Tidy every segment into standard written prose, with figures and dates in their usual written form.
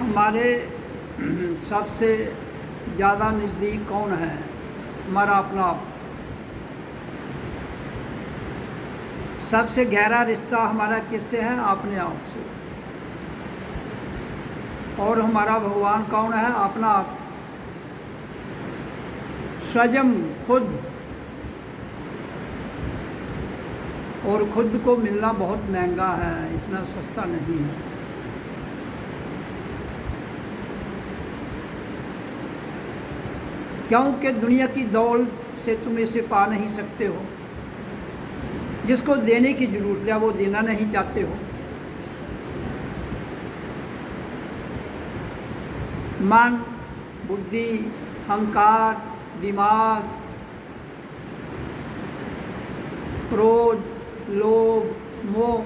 हमारे सबसे ज़्यादा नज़दीक कौन है? हमारा अपना आप। सबसे गहरा रिश्ता हमारा किससे है? अपने आप से। और हमारा भगवान कौन है? अपना आप, स्वयं, खुद। और खुद को मिलना बहुत महंगा है, इतना सस्ता नहीं है। क्योंकि दुनिया की दौलत से तुम इसे पा नहीं सकते हो। जिसको देने की ज़रूरत है वो देना नहीं चाहते हो। मन, बुद्धि, अहंकार, दिमाग, क्रोध, लोभ, मोह,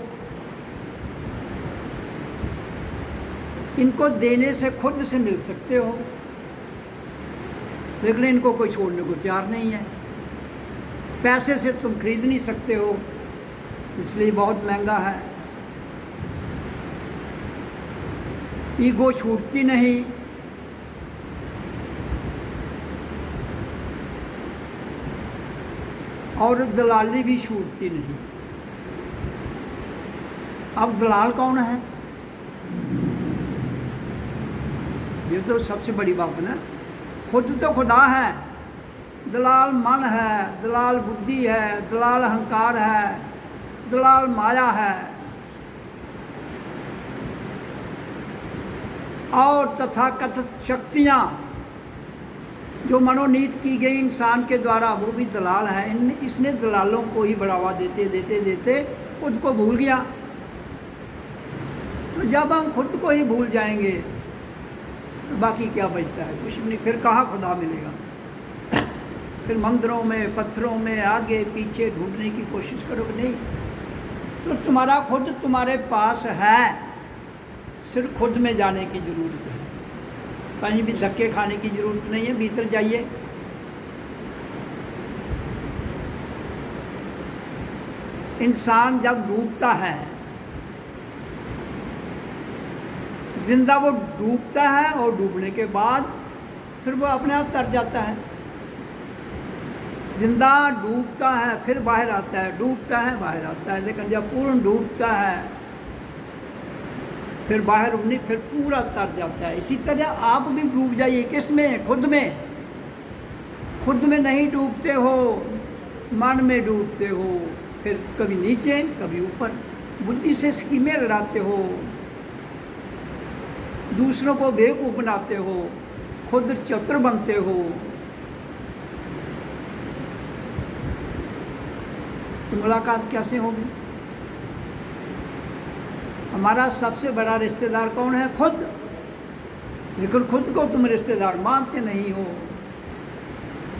इनको देने से खुद से मिल सकते हो, लेकिन इनको कोई छोड़ने को तैयार नहीं है। पैसे से तुम खरीद नहीं सकते हो, इसलिए बहुत महंगा है। ईगो छूटती नहीं, और दलाली भी छूटती नहीं। अब दलाल कौन है? ये तो सबसे बड़ी बात है ना। खुद तो खुदा है, दलाल मन है, दलाल बुद्धि है, दलाल अहंकार है, दलाल माया है, और तथाकथित शक्तियाँ जो मनोनीत की गई इंसान के द्वारा, वो भी दलाल है। इसने दलालों को ही बढ़ावा देते देते देते खुद को भूल गया। तो जब हम खुद को ही भूल जाएंगे तो बाकी क्या बचता है? कुछ नहीं। फिर कहाँ खुदा मिलेगा? फिर मंदिरों में, पत्थरों में, आगे पीछे ढूंढने की कोशिश करोगे, नहीं। तो तुम्हारा खुद तुम्हारे पास है, सिर्फ खुद में जाने की ज़रूरत है। कहीं भी धक्के खाने की ज़रूरत नहीं है, भीतर जाइए। इंसान जब डूबता है, जिंदा वो डूबता है, और डूबने के बाद फिर वो अपने आप तर जाता है। जिंदा डूबता है, फिर बाहर आता है, डूबता है, बाहर आता है। लेकिन जब पूर्ण डूबता है, फिर बाहर नहीं, फिर पूरा तर जाता है। इसी तरह आप भी डूब जाइए। किस में? खुद में। खुद में नहीं डूबते हो, मन में डूबते हो। फिर कभी नीचे, कभी ऊपर। बुद्धि से स्कीमें लड़ाते हो, दूसरों को बेवकूफ़ बनाते हो, खुद चतुर बनते हो। तो मुलाकात कैसे होगी? हमारा सबसे बड़ा रिश्तेदार कौन है? खुद। लेकिन खुद को तुम रिश्तेदार मानते नहीं हो।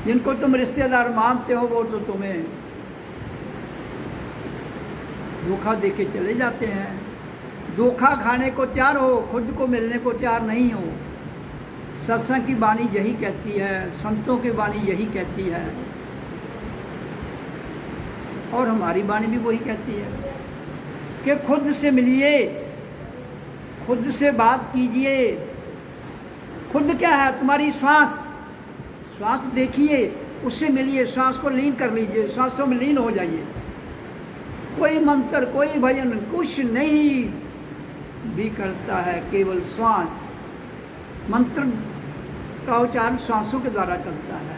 जिनको तुम रिश्तेदार मानते हो वो तो तुम्हें धोखा देके चले जाते हैं। धोखा खाने को तैयार हो, खुद को मिलने को तैयार नहीं हो। सत्संग की वाणी यही कहती है, संतों की वाणी यही कहती है, और हमारी वाणी भी वही कहती है कि खुद से मिलिए, खुद से बात कीजिए। खुद क्या है? तुम्हारी श्वास। श्वास देखिए, उससे मिलिए, श्वास को लीन कर लीजिए, श्वासों में लीन हो जाइए। कोई मंत्र, कोई भजन कुछ नहीं भी करता है, केवल श्वास। मंत्र का उच्चारण श्वासों के द्वारा करता है,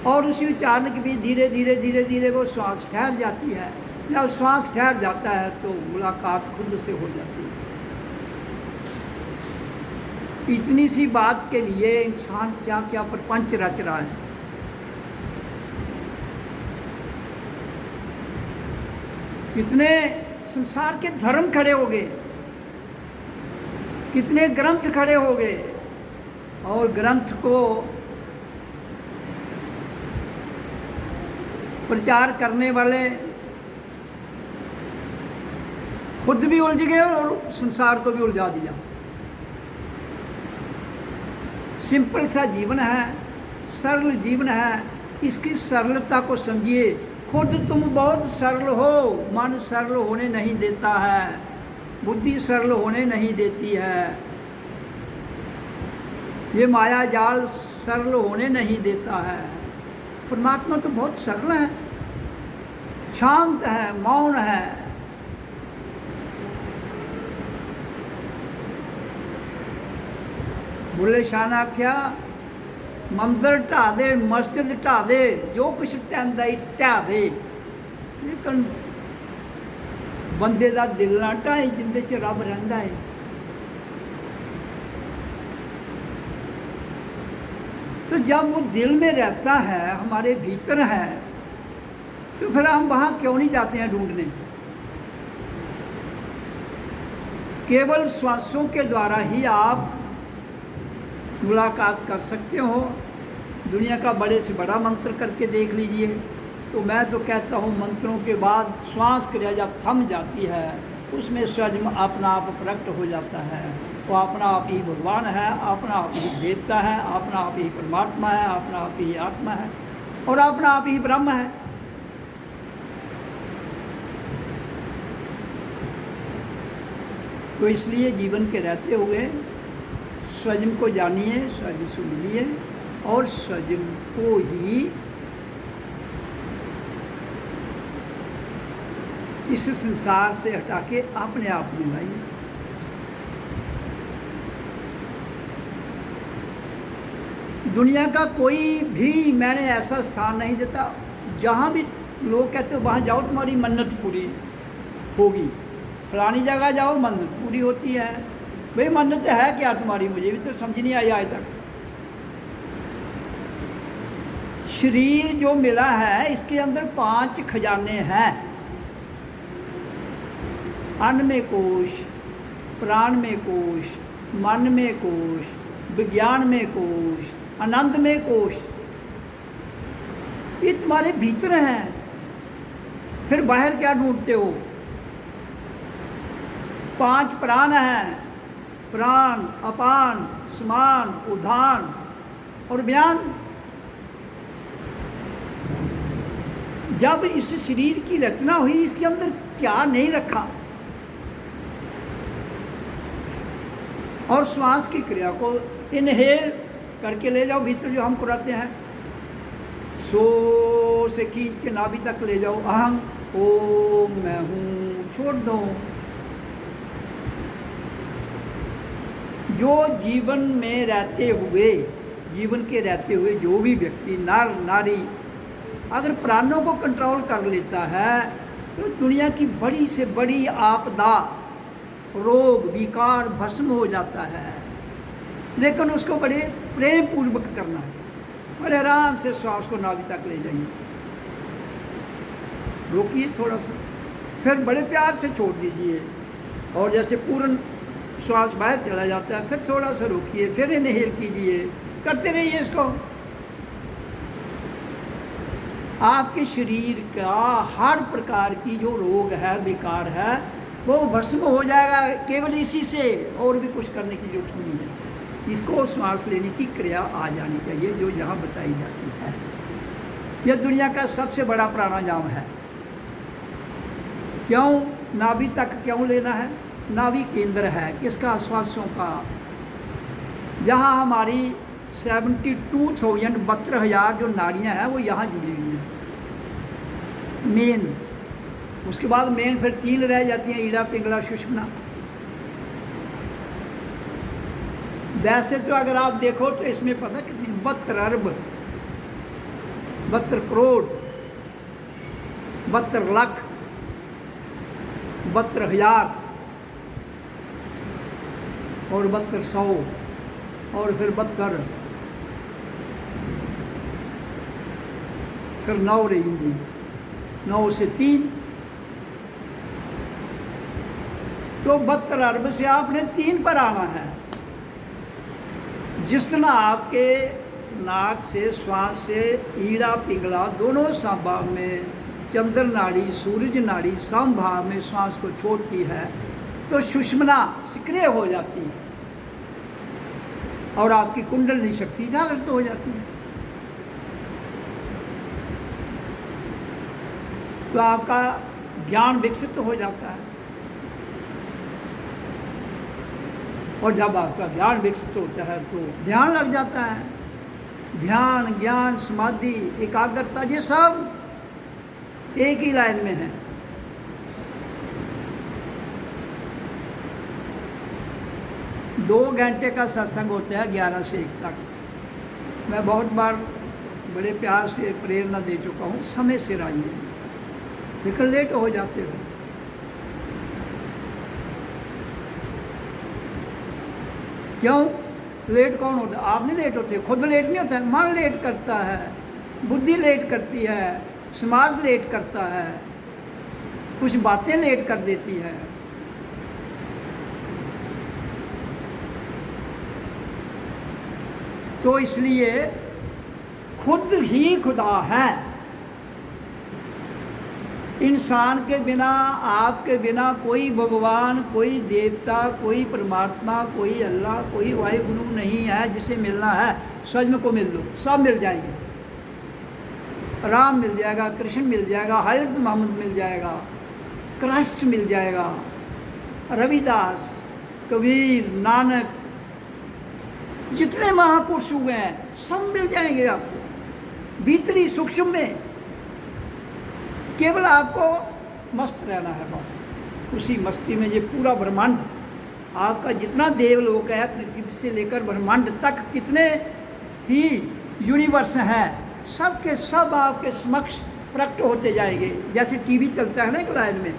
और उसी उच्चारण के भी धीरे धीरे धीरे धीरे वो श्वास ठहर जाती है। जब श्वास ठहर जाता है तो मुलाकात खुद से हो जाती है। इतनी सी बात के लिए इंसान क्या क्या प्रपंच रच रहा है। कितने संसार के धर्म खड़े हो गए, कितने ग्रंथ खड़े हो गए, और ग्रंथ को प्रचार करने वाले खुद भी उलझ गए और संसार को भी उलझा दिया। सिंपल सा जीवन है, सरल जीवन है। इसकी सरलता को समझिए। खुद तुम बहुत सरल हो, मन सरल होने नहीं देता है, बुद्धि सरल होने नहीं देती है। ये माया जाल सरल होने नहीं देता है। परमात्मा तो बहुत सरल है, शांत है, मौन है। बुल्ले शाह ने आख्या मंदिर ढा दे, मस्जिद ढा दे, जो कुछ टहंदा ही ढा दे, लेकिन बंदे दा दिल ना ढाई जिंदे च रब रहिंदा है। तो जब वो दिल में रहता है, हमारे भीतर है, तो फिर हम वहाँ क्यों नहीं जाते हैं ढूंढने। केवल श्वासों के द्वारा ही आप मुलाकात कर सकते हो। दुनिया का बड़े से बड़ा मंत्र करके देख लीजिए। तो मैं तो कहता हूँ मंत्रों के बाद श्वास क्रिया जब थम जाती है, उसमें स्वयं अपना आप प्रकट हो जाता है। वो अपना आप ही भगवान है, अपना आप ही देवता है, अपना आप ही परमात्मा है, अपना आप ही आत्मा है और अपना आप ही ब्रह्म है। तो इसलिए जीवन के रहते हुए स्वयं को जानिए, स्वयं से मिलिए और स्वयं को ही इस संसार से हटा के अपने आप में लाइए। दुनिया का कोई भी मैंने ऐसा स्थान नहीं देता जहाँ भी लोग कहते हो वहाँ जाओ तुम्हारी मन्नत पूरी होगी, फलानी जगह जाओ मन्नत पूरी होती है। भाई मन्नत है क्या तुम्हारी, मुझे भी तो समझ नहीं आई आज तक। शरीर जो मिला है इसके अंदर 5 खजाने हैं। अन्न में कोश, प्राण में कोश, मन में कोश, विज्ञान में कोश, आनंद में कोश। ये तुम्हारे भीतर हैं, फिर बाहर क्या ढूंढते हो। 5 प्राण हैं, प्राण, अपान, समान, उदान और बयान। जब इस शरीर की रचना हुई, इसके अंदर क्या नहीं रखा। और श्वास की क्रिया को इनहेल करके ले जाओ भीतर, जो हम कराते हैं। सो से खींच के नाभि तक ले जाओ, अहम ओम मैं हूँ, छोड़ दो। जो जीवन में रहते हुए, जीवन के रहते हुए जो भी व्यक्ति नर नारी अगर प्राणों को कंट्रोल कर लेता है, तो दुनिया की बड़ी से बड़ी आपदा, रोग, विकार भस्म हो जाता है। लेकिन उसको बड़े प्रेम पूर्वक करना है। बड़े आराम से श्वास को नाभि तक ले जाइए, रोकिए थोड़ा सा, फिर बड़े प्यार से छोड़ दीजिए। और जैसे पूर्ण श्वास बाहर चला जाता है, फिर थोड़ा सा रोकिए, फिर इनहेल कीजिए, करते रहिए इसको। आपके शरीर का हर प्रकार की जो रोग है, विकार है, वो भस्म हो जाएगा केवल इसी से, और भी कुछ करने की जरूरत नहीं है। इसको श्वास लेने की क्रिया आ जानी चाहिए, जो यहाँ बताई जाती है। यह दुनिया का सबसे बड़ा प्राणायाम है। क्यों नाभि तक क्यों लेना है? नाभि केंद्र है किसका? श्वासों का। जहाँ हमारी 72,000 जो नाड़ियाँ हैं वो यहाँ जुड़ी हुई हैं, मेन। उसके बाद मेन फिर 3 रह जाती हैं, ईड़ा, पिंगला, सुषुम्ना। वैसे तो अगर आप देखो तो इसमें पता कितनी 72 अरब, 72 करोड़, 72 लाख, 72 हजार और 7200 और फिर 72, फिर 9 रहेंगी, 9 से 3, तो 72 अरब से आपने 3 पर आना है। जिस तरह आपके नाक से, श्वास से ईड़ा पिंगला दोनों संभाव में, चंद्र नाड़ी, सूरज नाड़ी संभाव में श्वास को छोड़ती है, तो सुषुम्ना सक्रिय हो जाती है और आपकी कुंडलनी शक्ति जागृत हो जाती है। तो आपका ज्ञान विकसित हो जाता है। और जब आपका ज्ञान विकसित होता है तो ध्यान लग जाता है। ध्यान, ज्ञान, समाधि, एकाग्रता, ये सब एक ही लाइन में है। दो घंटे का सत्संग होता है 11 से 1 तक। मैं बहुत बार बड़े प्यार से प्रेरणा दे चुका हूँ, समय से आइए, लेकिन लेट हो जाते हो। क्यों लेट? कौन होता है? आप नहीं लेट होते, खुद लेट नहीं होता है, मन लेट करता है, बुद्धि लेट करती है, समाज लेट करता है, कुछ बातें लेट कर देती है। तो इसलिए खुद ही खुदा है। इंसान के बिना, आपके बिना कोई भगवान, कोई देवता, कोई परमात्मा, कोई अल्लाह, कोई वाहिगुरु नहीं है। जिसे मिलना है सच में को मिल लो, सब मिल जाएंगे। राम मिल जाएगा, कृष्ण मिल जाएगा, हज़रत मोहम्मद मिल जाएगा, कृष्ण मिल जाएगा, रविदास, कबीर, नानक, जितने महापुरुष हुए हैं सब मिल जाएंगे आपको भीतरी सूक्ष्म में। केवल आपको मस्त रहना है बस, उसी मस्ती में। ये पूरा ब्रह्मांड आपका जितना देवलोक है, पृथ्वी से लेकर ब्रह्मांड तक कितने ही यूनिवर्स हैं, सब के सब आपके समक्ष प्रकट होते जाएंगे। जैसे टीवी चलता है ना एक लाइन में,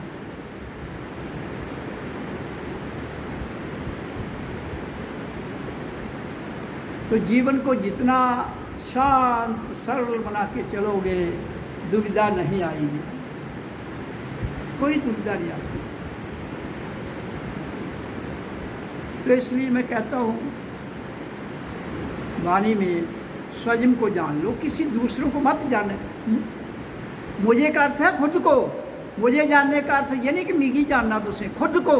तो जीवन को जितना शांत सरल बना के चलोगे, दुविधा नहीं आएगी, कोई दुविधा नहीं आती। तो इसलिए मैं कहता हूँ वाणी में स्वयं को जान लो, किसी दूसरों को मत जाने। मुझे का अर्थ है खुद को, मुझे जानने का अर्थ ये नहीं कि मिगी जानना, तो उसे खुद को,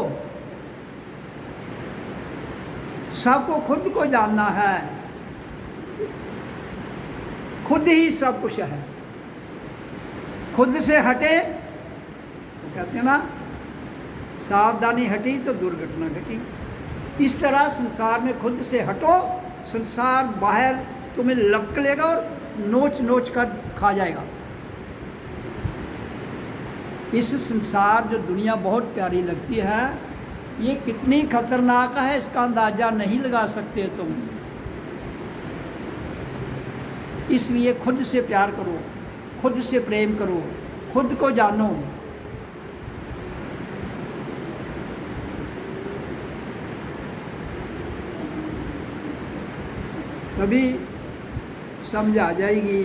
सबको खुद को जानना है। खुद ही सब कुछ है। खुद से हटे तो कहते हैं ना, सावधानी हटी तो दुर्घटना घटी। इस तरह संसार में खुद से हटो, संसार बाहर तुम्हें लपक लेगा और नोच नोच कर खा जाएगा। इस संसार जो दुनिया बहुत प्यारी लगती है, ये कितनी खतरनाक है इसका अंदाज़ा नहीं लगा सकते तुम। इसलिए खुद से प्यार करो, खुद से प्रेम करो, खुद को जानो। तभी समझ आ जाएगी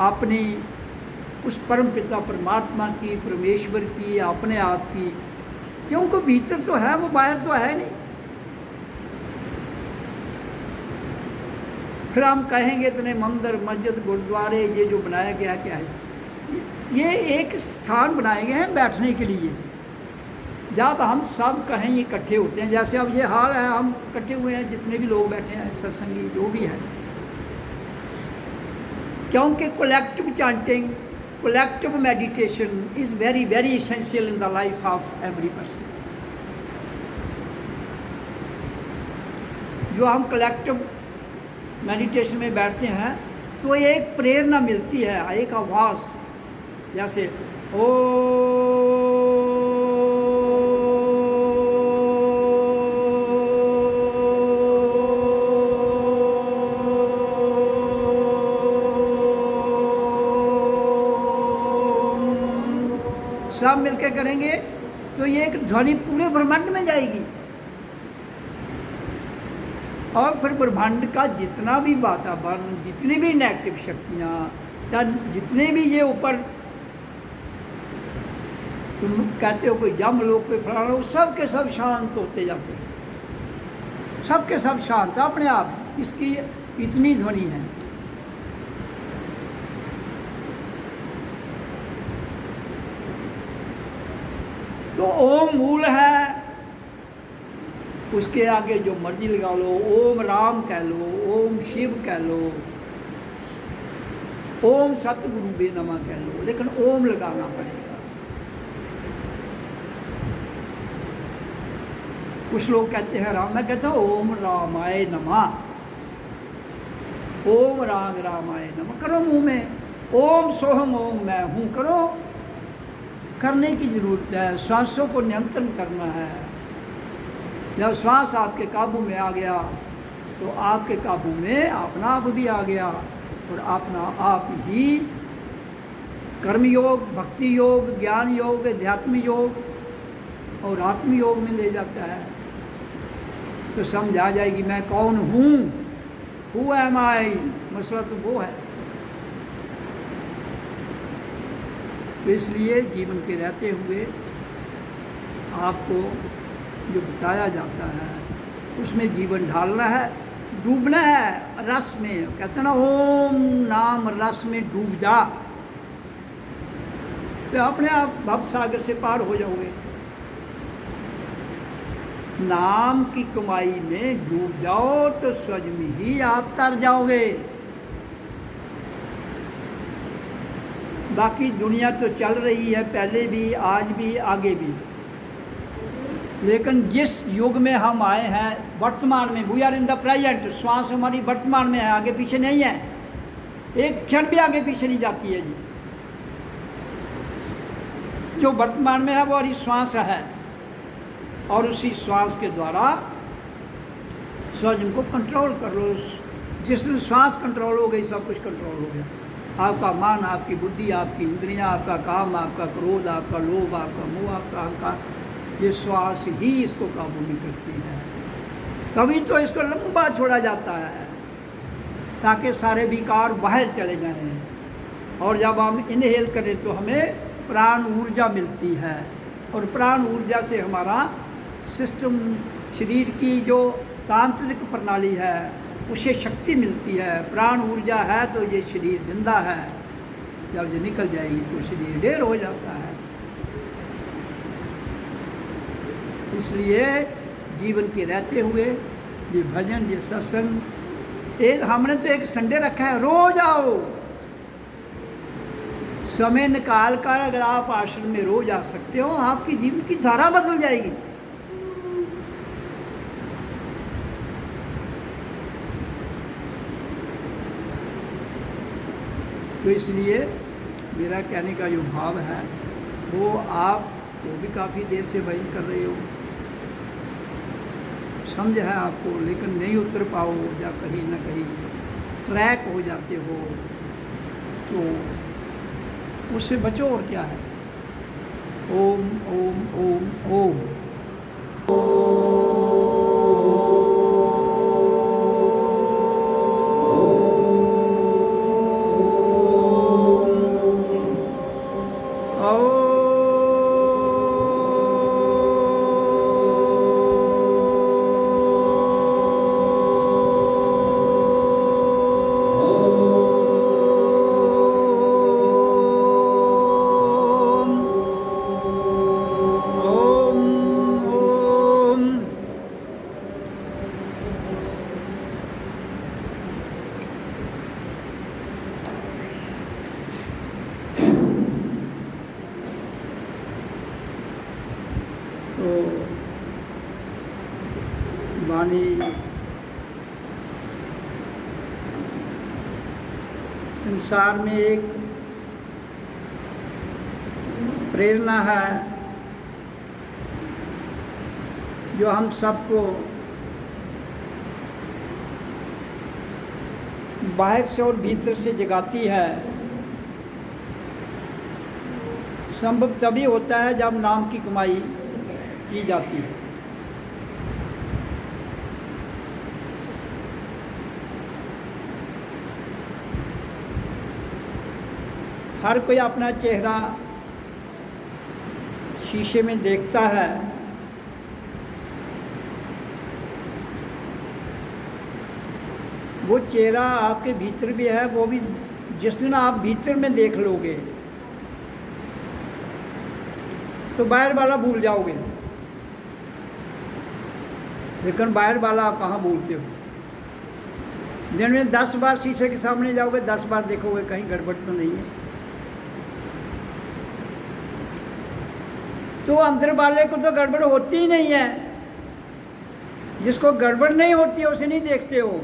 अपनी उस परम पिता परमात्मा की, परमेश्वर की, अपने आप की। क्योंकि भीतर तो है, वो बाहर तो है नहीं। फिर हम कहेंगे इतने मंदिर, मस्जिद, गुरुद्वारे ये जो बनाया गया क्या है? ये एक स्थान बनाए गए हैं बैठने के लिए। जब हम सब कहीं इकट्ठे होते हैं, जैसे अब ये हाल है, हम इकट्ठे हुए हैं, जितने भी लोग बैठे हैं, सत्संगी जो भी है, क्योंकि collective chanting, collective meditation is very very essential in the life of every person. जो हम कलेक्टिव मेडिटेशन में बैठते हैं तो एक प्रेरणा मिलती है, एक आवाज़, जैसे ओ सब मिलकर करेंगे तो ये एक ध्वनि पूरे ब्रह्मांड में जाएगी। और फिर ब्रह्मांड का जितना भी वातावरण, जितनी भी नेगेटिव शक्तियाँ या जितने भी ये ऊपर तुम कहते हो कोई जम लोग कोई फलाना लोग, सब के सब शांत होते जाते हैं, सब के सब शांत अपने आप। इसकी इतनी ध्वनि है। तो ओम मूल है, उसके आगे जो मर्जी लगा लो, ओम राम कह लो, ओम शिव कह लो, ओम सतगुरु बे नमा कह लो, लेकिन ओम लगाना पड़ेगा। कुछ लोग कहते हैं राम, मैं कहता हूँ ओम रामाय नमः, ओम राग रामाय नमः करो मुंह में, ओम सोहम ओम मैं हूँ करो। करने की ज़रूरत है, श्वासों को नियंत्रण करना है। जब श्वास आपके काबू में आ गया तो आपके काबू में अपना आप भी आ गया, और अपना आप ही कर्म योग, भक्ति योग, ज्ञान योग, अध्यात्म योग और आत्म योग में ले जाता है। तो समझ आ जाएगी मैं कौन हूँ, हु एम आई, मसला तो वो है। तो इसलिए जीवन के रहते हुए आपको जो बताया जाता है उसमें जीवन ढालना है, डूबना है रस में। कहते हैं ना ओम नाम रस में डूब जा, तो अपने आप भव सागर से पार हो जाओगे। नाम की कमाई में डूब जाओ तो स्वज में ही आप तर जाओगे। बाकी दुनिया तो चल रही है, पहले भी, आज भी, आगे भी, लेकिन जिस युग में हम आए हैं वर्तमान में, we are in the present, श्वास हमारी वर्तमान में है, आगे पीछे नहीं है, एक क्षण भी आगे पीछे नहीं जाती है जी। जो वर्तमान में है वो हमारी श्वास है, और उसी श्वास के द्वारा स्वयं को कंट्रोल कर लो। जिस दिन श्वास कंट्रोल हो गई सब कुछ कंट्रोल हो गया। आपका मन, आपकी बुद्धि, आपकी इंद्रियां, आपका काम, आपका क्रोध, आपका लोभ, आपका मोह, आपका अहंकार, ये श्वास ही इसको काबू में करती है। तभी तो इसको लंबा छोड़ा जाता है ताकि सारे विकार बाहर चले जाएं, और जब हम इनहेल करें तो हमें प्राण ऊर्जा मिलती है, और प्राण ऊर्जा से हमारा सिस्टम, शरीर की जो तांत्रिक प्रणाली है उसे शक्ति मिलती है। प्राण ऊर्जा है तो ये शरीर जिंदा है, जब ये निकल जाएगी तो शरीर ढेर हो जाता है। इसलिए जीवन के रहते हुए ये भजन, ये सत्संग, एक हमने तो एक संडे रखा है, रोज आओ, समय निकाल कर अगर आप आश्रम में रोज आ सकते हो, आपकी जीवन की धारा बदल जाएगी। तो इसलिए मेरा कहने का जो भाव है वो आप तो भी काफ़ी देर से भजन कर रहे हो, समझ है आपको, लेकिन नहीं उतर पाओ या कहीं ना कहीं ट्रैक हो जाते हो, तो उससे बचो। और क्या है, ओम ओम ओम ओम। तो वाणी संसार में एक प्रेरणा है जो हम सबको बाहर से और भीतर से जगाती है। संभव तभी होता है जब नाम की कमाई की जाती है। हर कोई अपना चेहरा शीशे में देखता है, वो चेहरा आपके भीतर भी है, वो भी जिस दिन आप भीतर में देख लोगे तो बाहर वाला भूल जाओगे, लेकिन बाहर वाला आप कहाँ भूलते हो। दिन में 10 बार शीशे के सामने जाओगे, 10 बार देखोगे कहीं गड़बड़ तो नहीं है। तो अंदर वाले को तो गड़बड़ होती ही नहीं है, जिसको गड़बड़ नहीं होती है उसे नहीं देखते हो,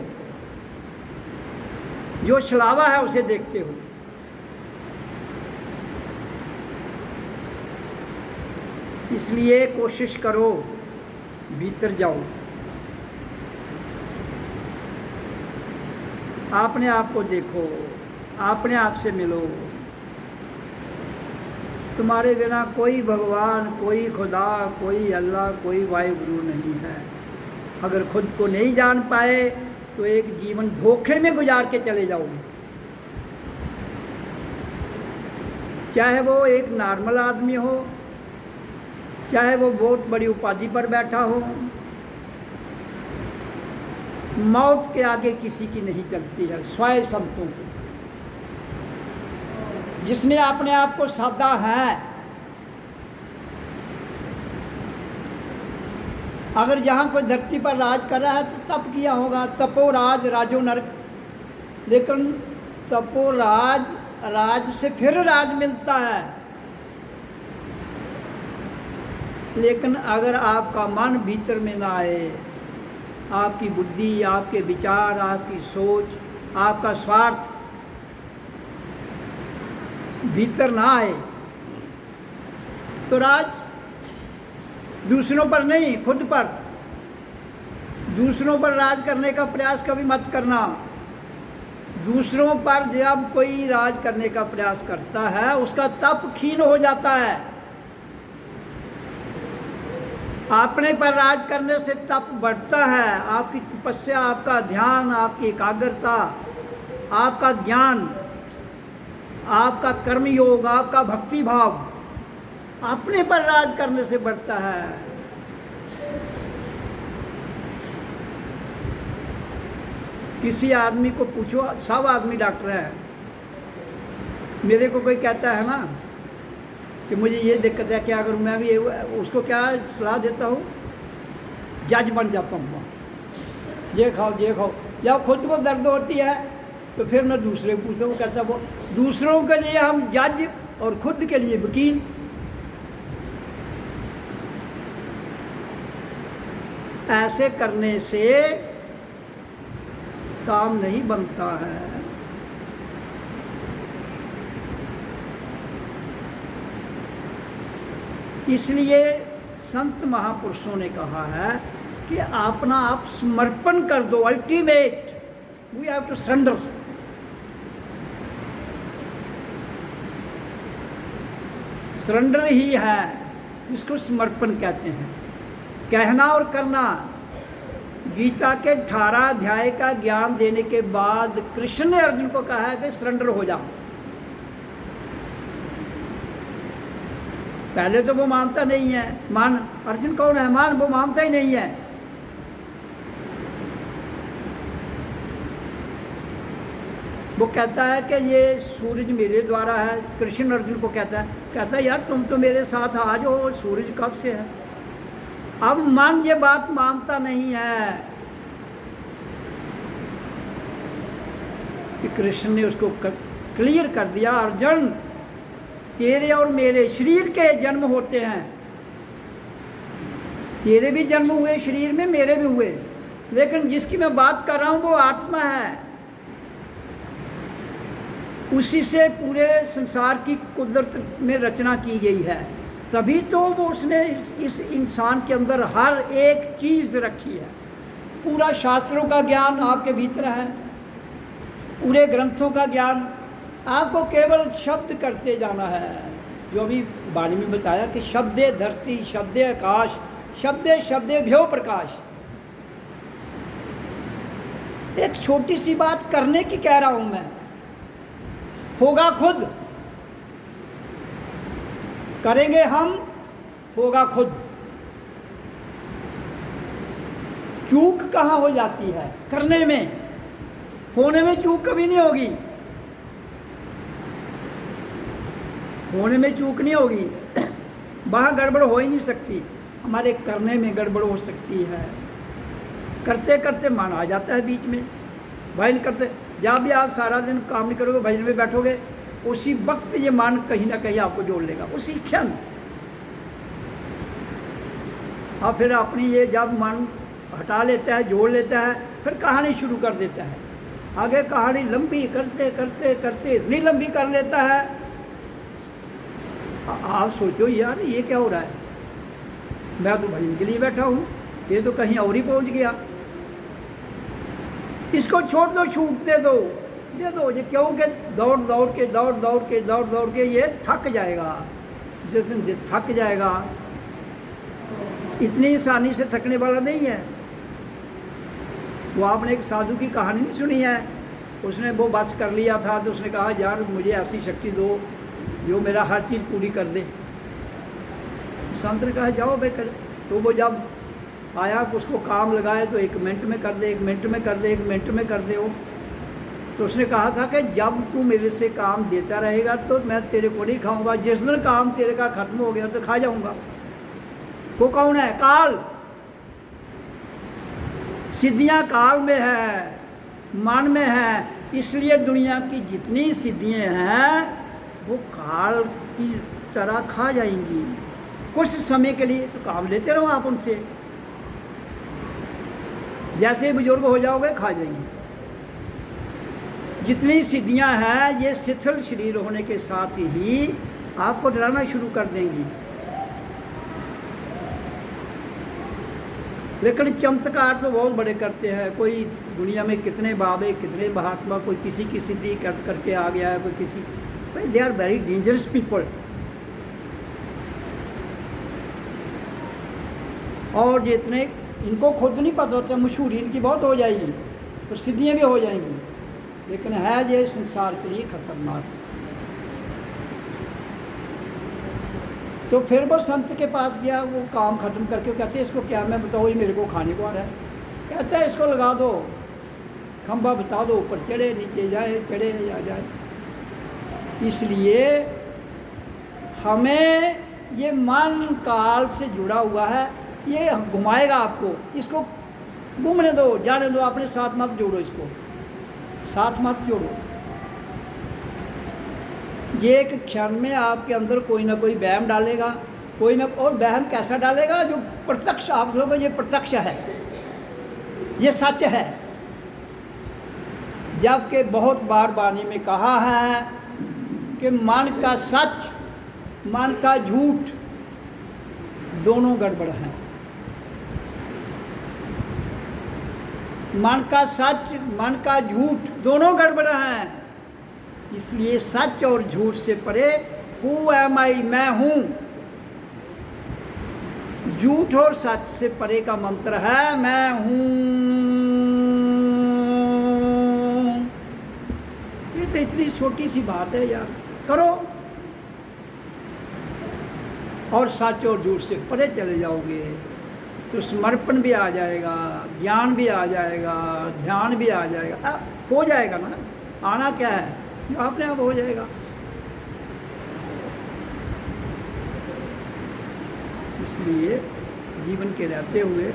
जो छलावा है उसे देखते हो। इसलिए कोशिश करो, भीतर जाओ, अपने आप को देखो, अपने आप से मिलो। तुम्हारे बिना कोई भगवान, कोई खुदा, कोई अल्लाह, कोई वाहिगुरु नहीं है। अगर खुद को नहीं जान पाए तो एक जीवन धोखे में गुजार के चले जाओगे। चाहे वो एक नॉर्मल आदमी हो, चाहे वो बहुत बड़ी उपाधि पर बैठा हो, मौत के आगे किसी की नहीं चलती है, स्वाय संतों की। जिसने अपने आप को साधा है, अगर जहाँ कोई धरती पर राज कर रहा है तो तप किया होगा, तपो राज राजो नरक। लेकिन तपो राज, राज से फिर राज मिलता है। लेकिन अगर आपका मन भीतर में ना आए, आपकी बुद्धि, आपके विचार, आपकी सोच, आपका स्वार्थ भीतर ना आए, तो राज दूसरों पर नहीं, खुद पर। दूसरों पर राज करने का प्रयास कभी मत करना। दूसरों पर जब कोई राज करने का प्रयास करता है उसका तप क्षीण हो जाता है। अपने पर राज करने से तप बढ़ता है। आपकी तपस्या, आपका ध्यान, आपकी एकाग्रता, आपका ज्ञान, आपका कर्मयोग, आपका भक्ति भाव अपने पर राज करने से बढ़ता है। किसी आदमी को पूछो, सब आदमी डॉक्टर है। मेरे को कोई कहता है ना कि मुझे ये दिक्कत है, क्या करूँ मैं भी, उसको क्या सलाह देता हूँ, जज बन जाता हूँ। ये खाओ, ये खाओ। जब खुद को दर्द होती है तो फिर मैं दूसरे पूछता हूँ, कहता वो दूसरों के लिए हम जज और खुद के लिए वकील। ऐसे करने से काम नहीं बनता है। इसलिए संत महापुरुषों ने कहा है कि अपना आप समर्पण कर दो। Ultimate we have to surrender. Surrender ही है जिसको समर्पण कहते हैं। कहना और करना। गीता के 18 अध्याय का ज्ञान देने के बाद कृष्ण ने अर्जुन को कहा है कि सरेंडर हो जाओ। पहले तो वो मानता नहीं है। मान, अर्जुन कौन है? मान, वो मानता ही नहीं है। वो कहता है कि ये सूरज मेरे द्वारा है। कृष्ण अर्जुन को कहता है यार तुम तो मेरे साथ आ जाओ, सूरज कब से है। अब मन ये बात मानता नहीं है कि कृष्ण ने उसको क्लियर कर दिया, अर्जुन तेरे और मेरे शरीर के जन्म होते हैं। तेरे भी जन्म हुए शरीर में, मेरे भी हुए, लेकिन जिसकी मैं बात कर रहा हूँ वो आत्मा है। उसी से पूरे संसार की कुदरत में रचना की गई है। तभी तो वो उसने इस इंसान के अंदर हर एक चीज़ रखी है। पूरा शास्त्रों का ज्ञान आपके भीतर है, पूरे ग्रंथों का ज्ञान। आपको केवल शब्द करते जाना है। जो अभी वाणी में बताया कि शब्दे धरती, शब्दे आकाश, शब्दे शब्दे भ्यो प्रकाश। एक छोटी सी बात करने की कह रहा हूं मैं। होगा खुद, करेंगे हम, होगा खुद। चूक कहाँ हो जाती है? करने में। होने में चूक कभी नहीं होगी। होने में चूक नहीं होगी। वहाँ गड़बड़ हो ही नहीं सकती। हमारे करने में गड़बड़ हो सकती है। करते करते मन आ जाता है बीच में। भजन करते, जब भी आप सारा दिन काम नहीं करोगे, भजन में बैठोगे, उसी वक्त ये मन कहीं ना कहीं आपको जोड़ लेगा, उसी क्षण। और फिर अपनी ये जब मन हटा लेता है, जोड़ लेता है, फिर कहानी शुरू कर देता है। आगे कहानी लंबी करते करते करते इतनी लंबी कर लेता है, आप सोचते हो यार ये क्या हो रहा है, मैं तो भजन के लिए बैठा हूँ, ये तो कहीं और ही पहुँच गया। इसको छोड़ दो, छूट दे दो ये, क्योंकि दौड़ दौड़ के ये थक जाएगा। जिस दिन थक जाएगा, इतनी आसानी से थकने वाला नहीं है वो। आपने एक साधु की कहानी नहीं सुनी है, उसने वो बस कर लिया था, तो उसने कहा यार मुझे ऐसी शक्ति दो जो मेरा हर चीज़ पूरी कर दे। संत ने कहा जाओ भाई कर। तो वो जब आया, उसको काम लगाए तो 1 मिनट में कर दे, 1 मिनट में कर दे, 1 मिनट में कर दे वो। तो उसने कहा था कि जब तू मेरे से काम देता रहेगा तो मैं तेरे को नहीं खाऊंगा, जिस दिन काम तेरे का ख़त्म हो गया तो खा जाऊंगा। वो कौन है? काल। सिद्धियां काल में है, मन में है, इसलिए दुनिया की जितनी सिद्धियां हैं वो काल की तरह खा जाएंगी। कुछ समय के लिए तो काम लेते रहो आप उनसे, जैसे बुजुर्ग हो जाओगे खा जाएंगे। जितनी सिद्धियां हैं ये शिथिल शरीर होने के साथ ही आपको डराना शुरू कर देंगी। लेकिन चमत्कार तो बहुत बड़े करते हैं। कोई दुनिया में कितने बाबे, कितने महात्मा, कोई किसी की सिद्धि करके आ गया है, कोई किसी, भाई they are very dangerous people. और जितने इनको खुद नहीं पता होता, मशहूरी इनकी बहुत हो जाएगी, प्रसिद्धियाँ भी हो जाएंगी, लेकिन है ये संसार के लिए खतरनाक। तो फिर वो संत के पास गया, वो काम ख़त्म करके कहते हैं इसको क्या मैं बताऊँ, ये मेरे को खाने को आ रहा है। कहते हैं इसको लगा दो, खंभा बता दो, ऊपर चढ़े नीचे जाए, चढ़े या जाए। इसलिए हमें ये मन काल से जुड़ा हुआ है, ये घुमाएगा आपको, इसको घूमने दो, जाने दो, अपने साथ मत जोड़ो, इसको साथ मत जोड़ो। ये एक क्षण में आपके अंदर कोई ना कोई वहम डालेगा, कोई ना, और वहम कैसा डालेगा जो प्रत्यक्ष आप लोगों को ये प्रत्यक्ष है, ये सच है। जबकि बहुत बार वाणी में कहा है कि मन का सच, मन का झूठ दोनों गड़बड़ हैं। मन का सच, मन का झूठ दोनों गड़बड़ हैं। इसलिए सच और झूठ से परे हु एम आई, मैं हूं। झूठ और सच से परे का मंत्र है मैं हूं। ये तो इतनी छोटी सी बात है यार, करो और सच और झूठ से परे चले जाओगे तो समर्पण भी आ जाएगा, ज्ञान भी आ जाएगा, ध्यान भी आ जाएगा, हो जाएगा ना। आना क्या है, जो अपने आप हो जाएगा। इसलिए जीवन के रहते हुए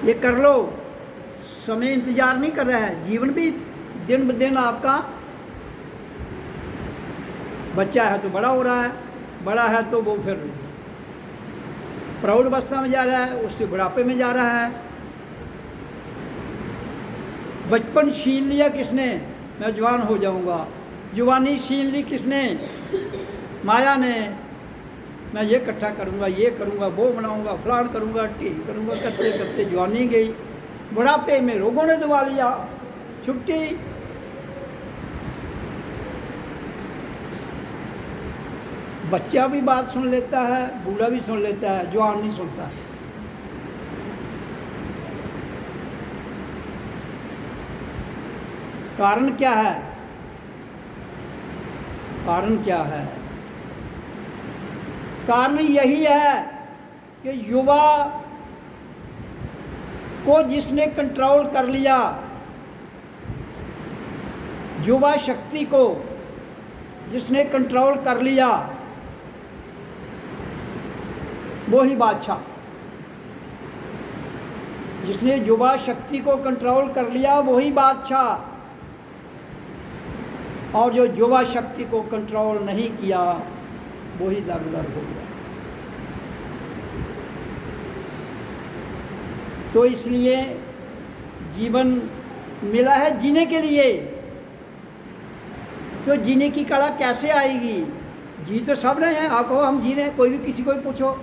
ये कर लो। समय इंतजार नहीं कर रहा है, जीवन भी दिन ब दिन आपका, बच्चा है तो बड़ा हो रहा है, बड़ा है तो वो फिर प्रौढ़ अवस्था में जा रहा है, उससे बुढ़ापे में जा रहा है। बचपन छीन लिया किसने, मैं जवान हो जाऊंगा। जवानी छीन ली किसने, माया ने। मैं ये इकट्ठा करूंगा, ये करूंगा, वो बनाऊंगा, फलान करूंगा, टीम करूंगा, करते करते जवानी गई, बुढ़ापे में रोगों ने दबा लिया, छुट्टी। बच्चा भी बात सुन लेता है, बूढ़ा भी सुन लेता है, जवान नहीं सुनता है। कारण क्या है, कारण क्या है? कारण यही है कि युवा को जिसने कंट्रोल कर लिया, युवा शक्ति को जिसने कंट्रोल कर लिया, वो ही बादशाह। जिसने युवा शक्ति को कंट्रोल कर लिया वही बादशाह, और जो युवा शक्ति को कंट्रोल नहीं किया वही दर-दर हो गया। तो इसलिए जीवन मिला है जीने के लिए। तो जीने की कला कैसे आएगी? जी तो सब रहे हैं, आप कहो हम जी रहे हैं, कोई भी किसी को भी पूछो,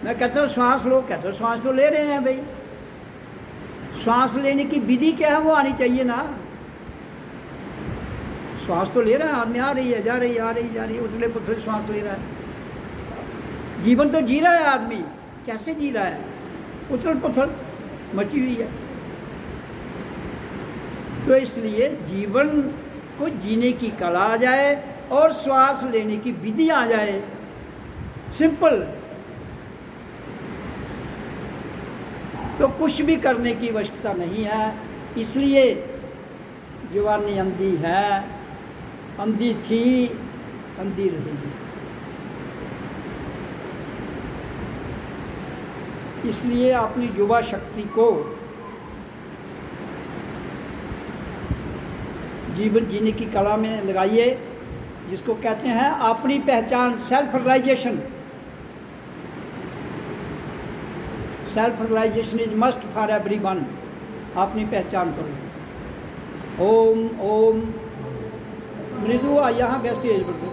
मैं कहता हूँ श्वास लो, कहते हो श्वास तो ले रहे हैं भाई। श्वास लेने की विधि क्या है वो आनी चाहिए ना। श्वास तो ले रहा है आदमी, आ रही है जा रही है, आ रही जा रही है, उछले पुछले श्वास ले रहा है। जीवन तो जी रहा है आदमी, कैसे जी रहा है? उथल पुथल मची हुई है। तो इसलिए जीवन को जीने की कला आ जाए और श्वास लेने की विधि आ जाए, सिंपल, तो कुछ भी करने की आवश्यकता नहीं है। इसलिए जवानी अंधी है, अंधी थी, अंधी रहेगी। इसलिए अपनी युवा शक्ति को जीवन जीने की कला में लगाइए, जिसको कहते हैं अपनी पहचान, self realization. Self realization is must for everyone. अपनी पहचान करो। ओम ओम मृदु यहाँ गेस्ट स्टेज पर।